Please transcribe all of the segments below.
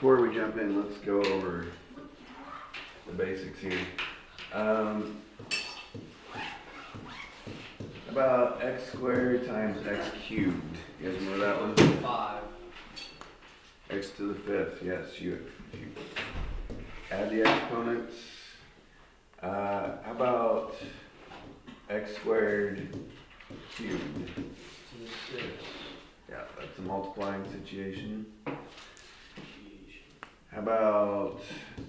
before we jump in, let's go over the basics here. About x squared times x cubed. You guys remember that one? 5. X to the 5th, yes, you add the exponents. How about x squared cubed? To the 6. Yeah, that's a multiplying situation. How about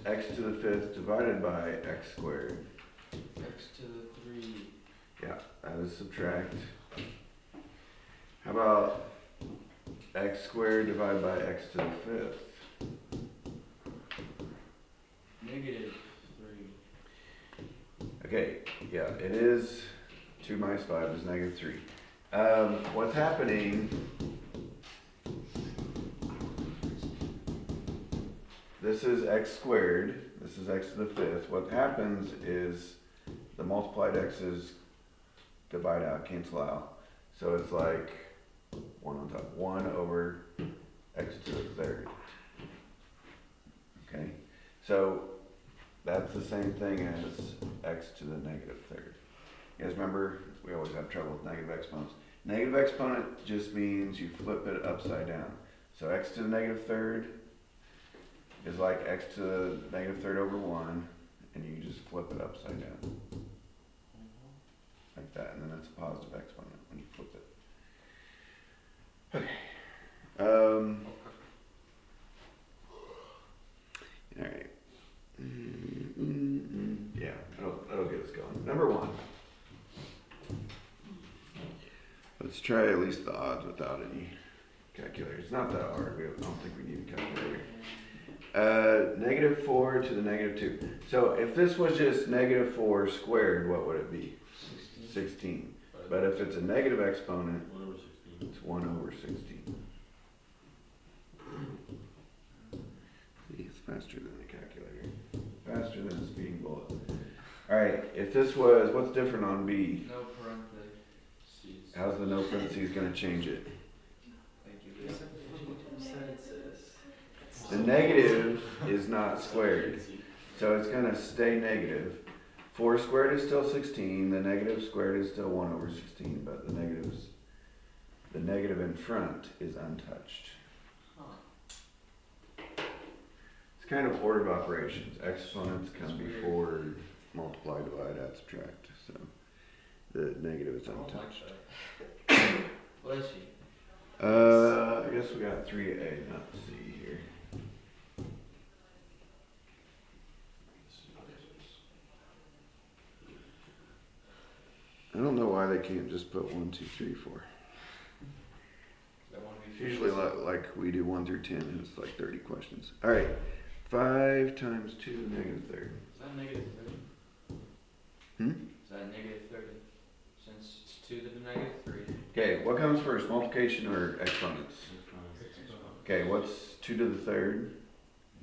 x to the 5th divided by x squared? X to the 3. Yeah, that is subtract. How about x squared divided by x to the 5th? Negative 3. Okay, yeah, it is 2 minus 5 is negative 3. What's happening, this is x squared, this is x to the 5th. What happens is the multiplied x's divide out, cancel out. So it's like 1 on top, 1 over x to the 3rd. Okay, so that's the same thing as x to the negative 3rd. You guys remember, we always have trouble with negative exponents. Negative exponent just means you flip it upside down. So x to the negative 3rd is like x to the negative 3rd over 1, and you just flip it upside down. Like that, and then that's a positive exponent when you flip it. Okay. Alright. Yeah, that'll get us going. Number 1. Let's try at least the odds without any calculator. It's not that hard. I don't think we need a calculator. Negative 4 to the negative 2. So if this was just negative 4 squared, what would it be? 16. But if it's a negative exponent, 1 over 16. it's 1 over 16. See, it's faster than the calculator. Faster than a speeding bullet. Alright, if this was, what's different on B? No parentheses. How's the no parentheses going to change it? Thank you. The negative is not squared, so it's going to stay negative. 4 squared is still 16, the negative squared is still 1 over 16, but the negative in front is untouched. It's kind of order of operations. Exponents come before multiply, divide, add, subtract. So the negative is untouched. What is she? I guess we got 3A, not C here. I don't know why they can't just put 1, 2, 3, 4. Usually like we do 1 through 10 and it's like 30 questions. Alright, 5 times 2 to the negative 3rd. Is that negative 30? Is that negative 30? Since it's 2 to the negative 3. Okay, what comes first, multiplication or exponents? Okay, what's 2 to the 3rd?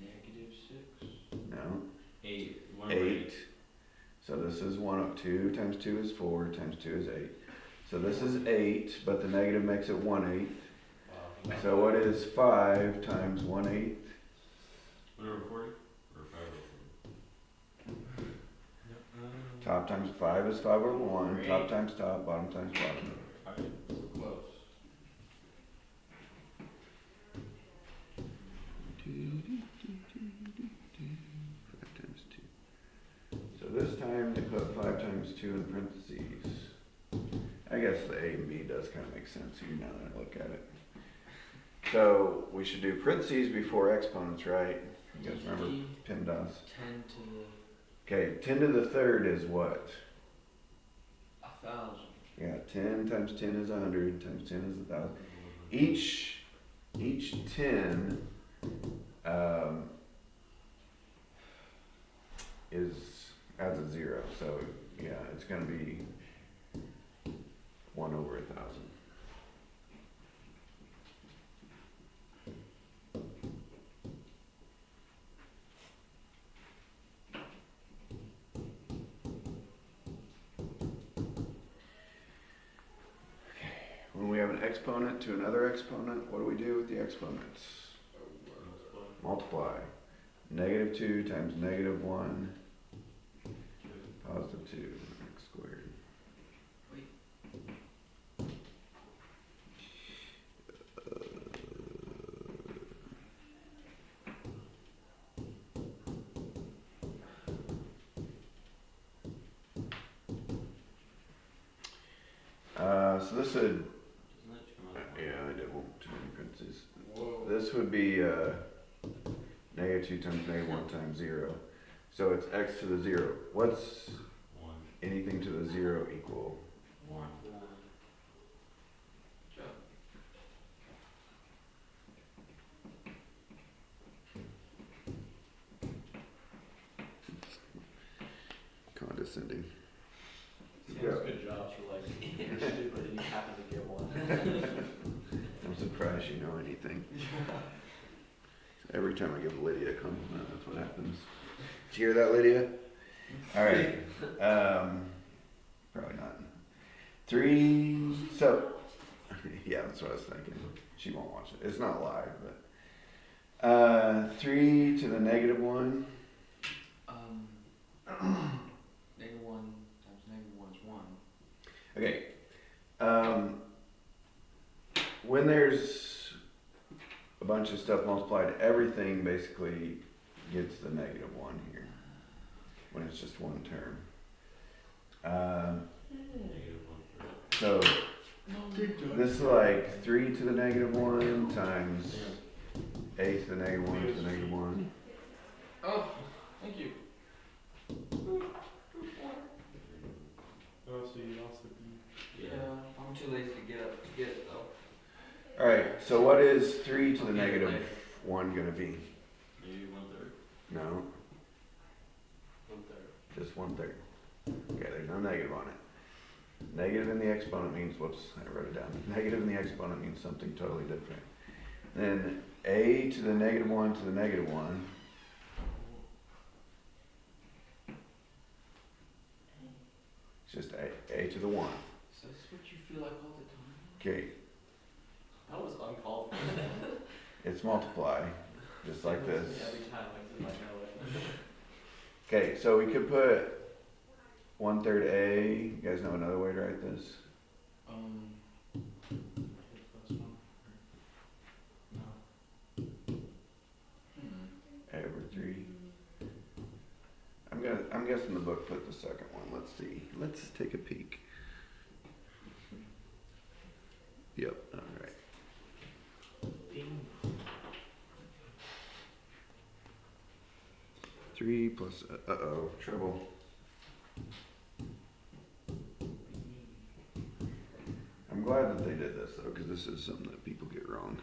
Negative 6. No. 8. 8. So this is 1 up 2 times 2 is 4 times 2 is 8. So this is 8, but the negative makes it 1/8. Wow. So what is 5 times 1/8? 1 over 40? Or 5 over 40? Top times 5 is 5 over 1. Top times top, bottom times bottom. 5. Close. 5 times 2. So this time they put 5 times 2 in parentheses. I guess the A and B does kind of make sense here now that I look at it. So we should do parentheses before exponents, right? You guys remember PEMDAS? 10 to Okay, 10 to the 3rd is what? 1,000. Yeah, 10 times 10 is 100, times 10 is 1,000. Each 10 adds a 0, so yeah, it's going to be 1 over 1,000. When we have an exponent to another exponent, what do we do with the exponents? multiply. -2 times -1, +2, x squared. So this would, Doesn't that come out? yeah, I did too many parentheses. Whoa. This would be -2 times -1 times 0. So it's x to the 0. What's 1. anything to the 0 equal? 1. Condescending. Good jobs for like, you're stupid and you happen to get one. I'm surprised you know anything. Every time I give Lydia a compliment, that's what happens. Did you hear that, Lydia? All right. Probably not. 3. So, yeah, that's what I was thinking. She won't watch it. It's not live, but 3 to the -1. -1 times -1 is 1. Okay. When there's a bunch of stuff multiplied, everything basically gets the -1 here. When it's just one term. So this is like 3 to the -1 times a to the -1 to the -1. Oh, thank you. Oh, so you lost the B. Yeah, I'm too lazy to get up to get it though. All right. So what is 3 to the -1 gonna be? Maybe 1/3. No, 1/3. just 1/3. Okay, there's no negative on it. Negative in the exponent means, whoops, I wrote it down. Negative in the exponent means something totally different. Then a to the -1 to the -1. It's just a to the 1. So this is what you feel like all the time? Okay, That was uncalled for. it's multiply, just like this. Every time I know it. Okay, so we could put 1/3 a. You guys know another way to write this? +1. No. A over 3. I'm guessing the book put the second one. Let's see. Let's take a peek. Yep. All right. Ding. 3 plus. Trouble. I'm glad that they did this though, because this is something that people get wrong.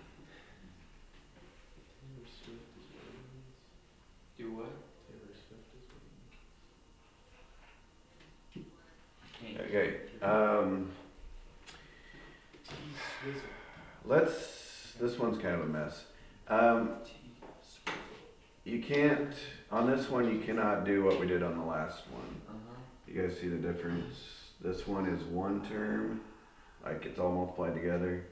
Taylor Swift is what it means. Do what? Taylor Swift is what it means. Can't. Okay. Swizzle. This one's kind of a mess. You can't, on this one, you cannot do what we did on the last one. You guys see the difference? This one is one term, like it's all multiplied together,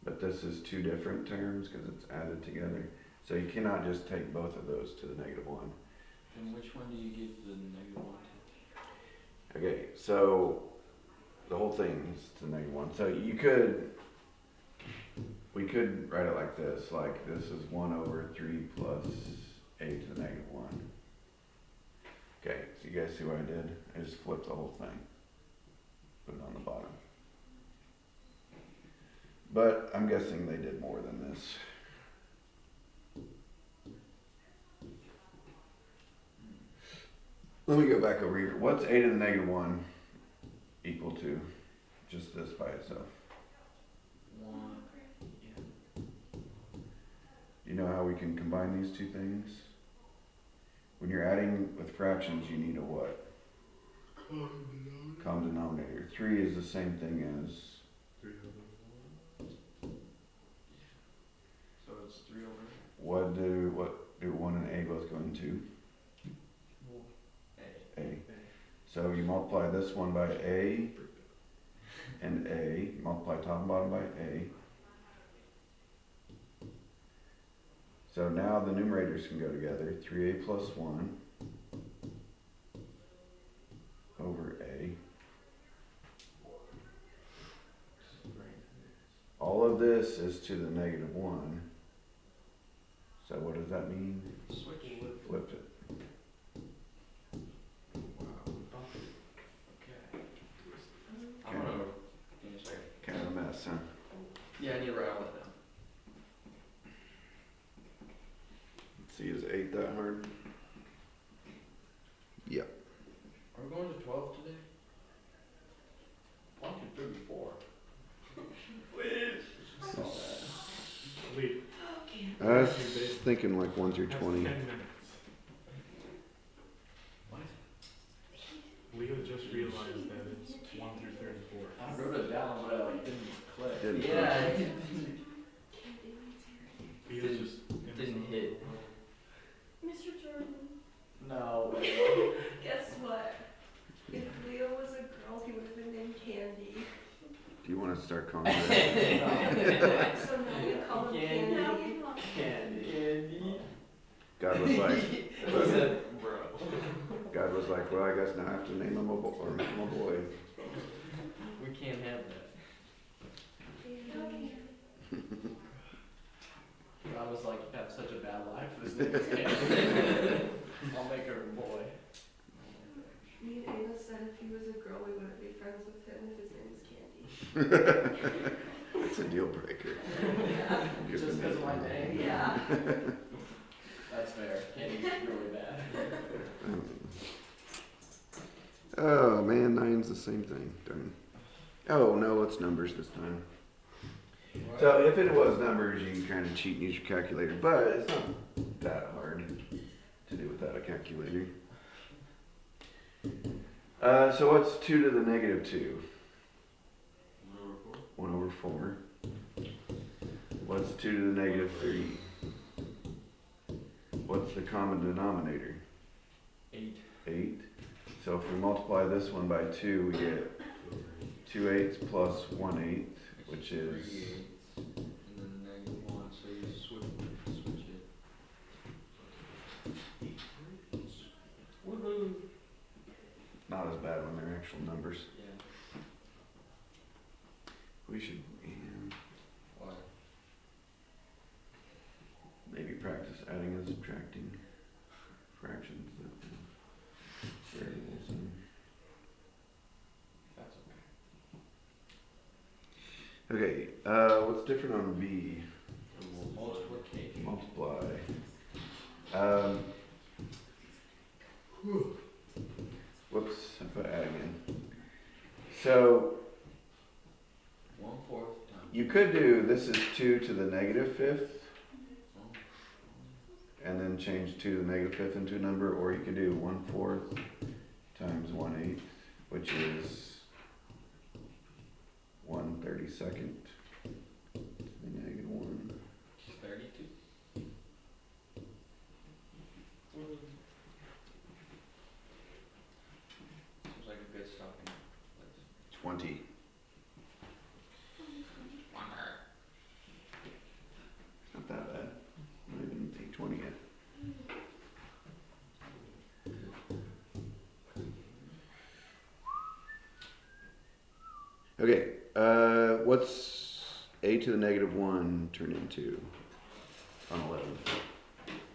but this is two different terms because it's added together. So you cannot just take both of those to the -1. And which one do you give the -1 to? Okay, so the whole thing is to -1. So we could write it like this, like this is 1/3 plus a to the -1. Okay, so you guys see what I did? I just flipped the whole thing. Put it on the bottom. But I'm guessing they did more than this. Let me go back over here. What's a to the -1 equal to? Just this by itself. 1. Yeah. You know how we can combine these two things? When you're adding with fractions, you need a what? Common denominator. 3 is the same thing as 3/1. So it's 3 over what do 1 and a both go into? A. A. So you multiply this one by a and a. You multiply top and bottom by a. So now the numerators can go together, 3a plus 1 over a. All of this is to the negative 1. So what does that mean? Switch. Flip it. Okay. I'm gonna, give me a second. Kind of a mess, huh? Yeah, I need to write all that down. Let's see, is 8 that hard? Yep. Are we going to 12 today? 1 to 34. Saw that. Wait, I was thinking like 1 through that's 20. 10 minutes. What? Leo just realized that it's 1 through 34. I wrote it down, but I like didn't click. Didn't Yeah, click. it didn't, Leo's just in his didn't own hit. world. Mr. Jordan, No. guess what? If Leo was a girl, he would have been named Candy. Do you want to start calling it? So now we call him Candy. Candy. Candy. God was like, He said, bro. God was like, well, I guess now I have to name him a boy or make him a boy. We can't have that. Candy. God was like, you have such a bad life. His name is Candy. I'll make her a boy. Me and Ava said if he was a girl, we wouldn't be friends with him if his name is Candy. It's a deal breaker. Yeah. Give Just him because of that. my name? Yeah. That's fair. Candy's really bad. Oh man, 9's the same thing. Darn. Oh no, it's numbers this time. So if it was numbers, you can kind of cheat and use your calculator, but it's not that hard to do without a calculator. So what's 2 to the negative 2? 1 over 4. What's 2 to the negative 3? What's the common denominator? 8. 8. So if we multiply this one by 2, we get 2 eighths plus 1 eighth, which is 3 eighths. And then negative 1, so you switch it. Woohoo! not as bad when they're actual numbers. Yeah. We should Why? maybe practice adding and subtracting fractions that variables and That's okay. okay, what's different on B? Multiplication. Multiply. Whoops, I put adding in. So 1/4 times. you could do this is 2 to the negative 5th and then change 2 to the negative 5th into a number, or you could do 1/4 times 1/8, which is 1/32 to the negative 1. 32. Seems like a good stopping place. 20. Not that bad. Not even 20 yet. Okay, what's a to the negative 1 turn into on 11?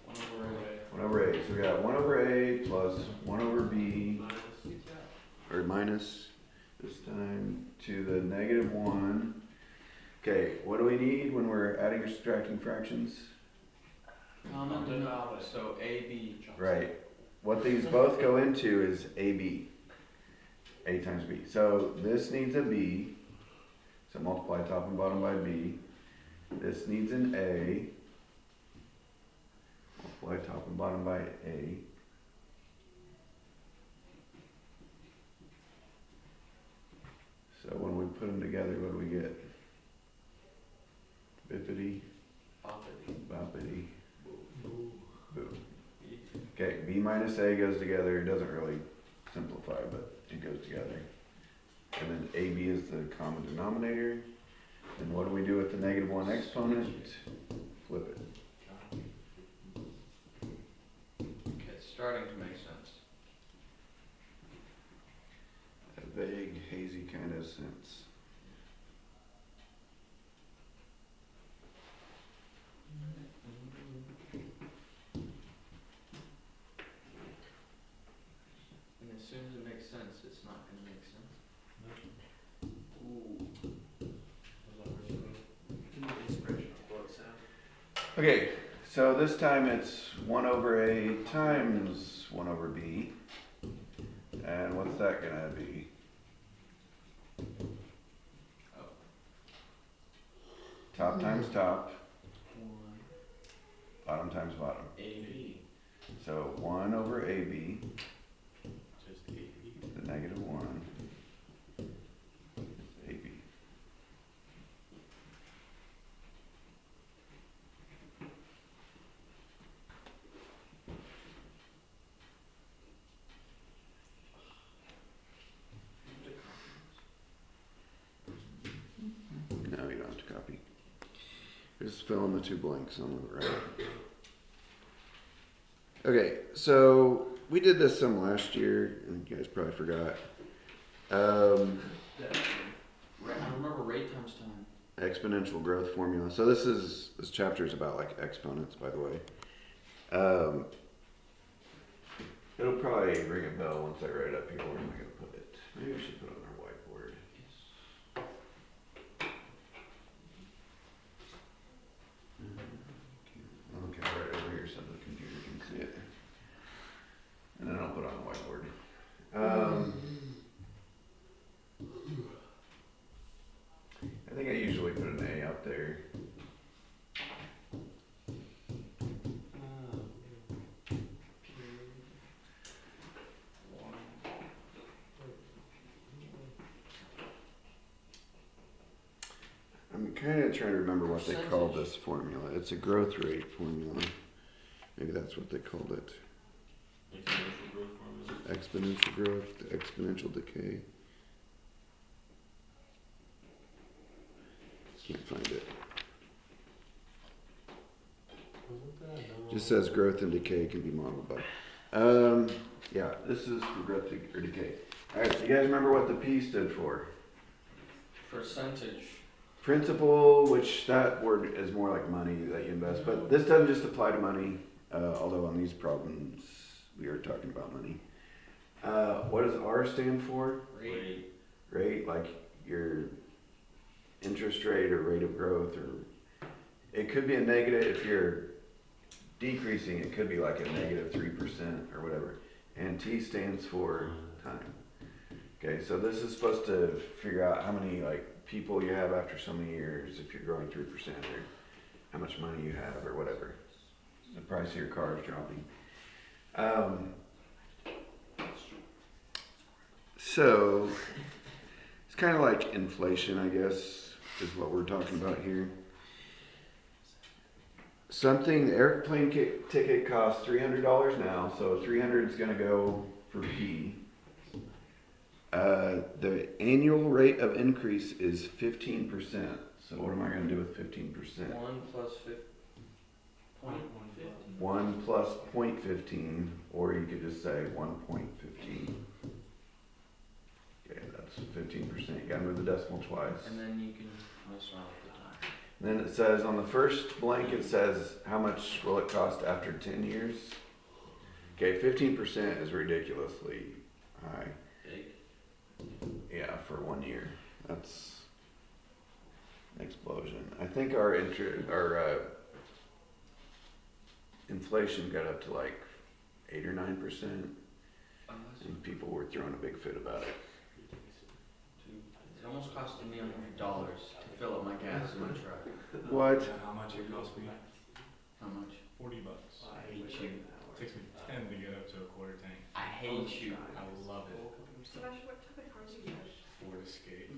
1 over a. 1 over a. So we got 1 over a plus 1 over b, or minus this time to the negative 1. Okay, what do we need when we're adding or subtracting fractions? Common denominator. So A, B. Right. What these both go into is AB. A times B. So this needs a B. So multiply top and bottom by B. This needs an A. Multiply top and bottom by A. So when we put them together, what do we get? Bippity, boppity, boo. Okay, B minus A goes together. It doesn't really simplify, but it goes together. And then AB is the common denominator. And what do we do with the negative 1 exponent? Flip it. starting to make sense. A vague, hazy kind of sense. And as soon as it makes sense, it's not gonna make sense. Ooh. Inspirational quote sound. Okay, so this time it's 1 over A times 1 over B. And what's that gonna be? Oh. Top times top, 1 bottom times bottom. AB. So 1 over AB, Just AB. the negative 1, is AB. No, you don't have to copy. Just fill in the 2 blanks on the right. Okay, so we did this some last year, and you guys probably forgot. I remember rate times time. Exponential growth formula. So this chapter is about like exponents, by the way. It'll probably ring a bell once I write it up here. Where am I going to put it? Maybe I should put it on our whiteboard. Okay, right over here so the computer can see it. And then I'll put it on the whiteboard. I think I usually put an A out there. I'm kind of trying to remember what they called this formula. It's a growth rate formula. Maybe that's what they called it. Exponential growth formula. Exponential growth, exponential decay. Can't find it. Just says growth and decay can be modeled by. Yeah, this is for growth or decay. All right, you guys remember what the P stood for? Percentage. Principal, which that word is more like money that you invest, but this doesn't just apply to money, although on these problems we are talking about money. What does R stand for? Rate. Rate, like your interest rate or rate of growth, or it could be a negative if you're decreasing, it could be like a negative 3% or whatever. And T stands for time. Okay, so this is supposed to figure out how many like people you have after so many years, if you're growing 3%, or how much money you have, or whatever. The price of your car is dropping. So it's kind of like inflation, I guess, is what we're talking about here. Something, the airplane ticket costs $300 now, so 300 is going to go for P. The annual rate of increase is 15%. So what am I going to do with 15%? 1 plus 0.15. 1 plus 0.15, or you could just say 1.15. Okay, that's 15%. You got to move the decimal twice. And then you can mess around with the time. And then it says on the first blank, it says how much will it cost after 10 years? Okay, 15% is ridiculously high. Big. Yeah, for 1 year. That's an explosion. I think our inflation got up to like 8 or 9%, and people were throwing a big fit about it. It almost costed me $100 to fill up my gas in my truck. What? How much it cost me? How much? $40. I hate you. It takes me 10 to get up to a quarter tank. I hate you. I love it. Sebastian, what type of car do you have? Ford Escape.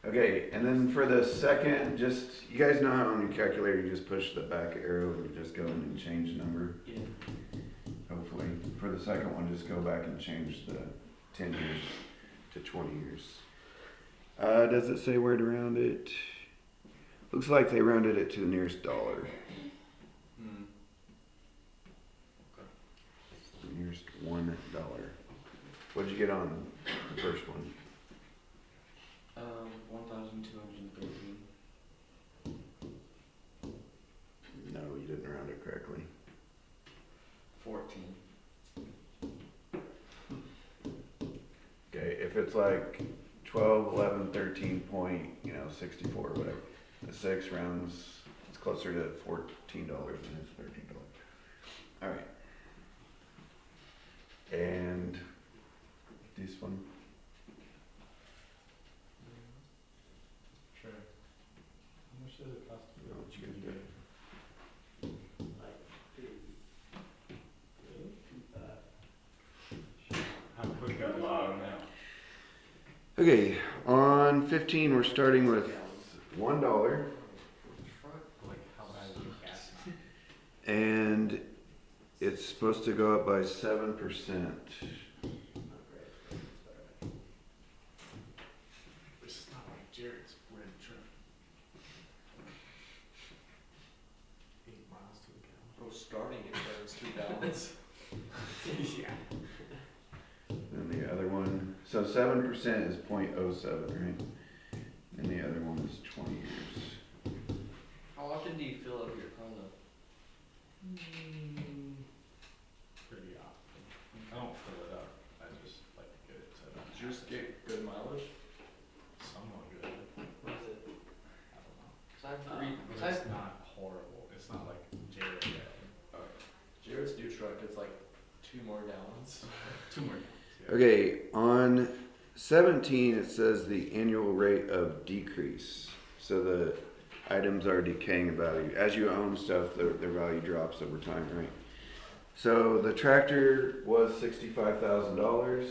Okay, and then for the second, just, you guys know how on your calculator you just push the back arrow and you just go in and change the number? Yeah. Hopefully. For the second one, just go back and change the 10 years to 20 years. Does it say where to round it? Looks like they rounded it to the nearest dollar. What'd you get on the first one? 1,213. No, you didn't round it correctly. 14. Okay, if it's like 12, 11, 13 point, 64 or whatever, the 6 rounds, it's closer to $14 than it is $13. Alright. And this one, Sure. How much does it cost to no, what you gonna do? How quick are they going now? Okay, on 15, we're starting with $1, Like, how bad is your gas now? and it's supposed to go up by 7%. This is not like Jared's red truck. 8 miles to the gallon. Bro, starting it was 2 gallons. Yeah. And the other one, so 7% is 0.07, right? And the other one is 20 years. How often do you fill up your car though? Pretty often. I don't fill it up. I just like to get it set up. Did yours get good mileage? Somewhat good. What is it? I don't know. Cause I have three. But Cause I it's not horrible. It's not like Jared. Jared's new truck is like 2 more gallons. 2 more gallons. Yeah. Okay, on 17, it says the annual rate of decrease. So the items are decaying in value. As you own stuff, their value drops over time, right? So the tractor was $65,000.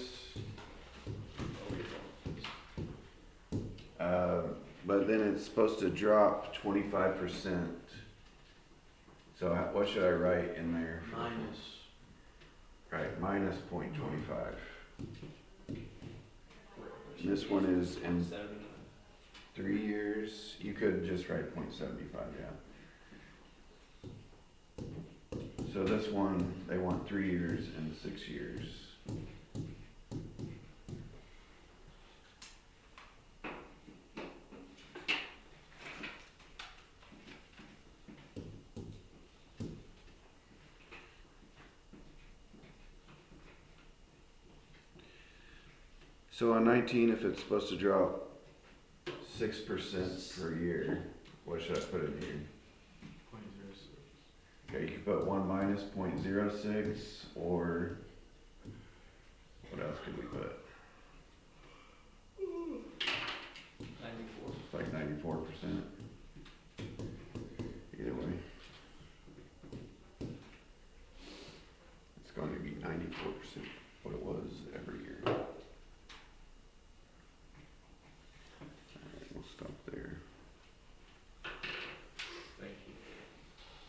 But then it's supposed to drop 25%. So what should I write in there? Minus. Right, minus 0.25. This one is in 3 years. You could just write 0.75, yeah. So this one, they want 3 years and 6 years. So on 19, if it's supposed to drop 6% per year, what should I put in here? 0.06. Okay, you can put 1 minus 0.06, or what else could we put? 94. It's like 94%. Either way. It's going to be 94%, what it was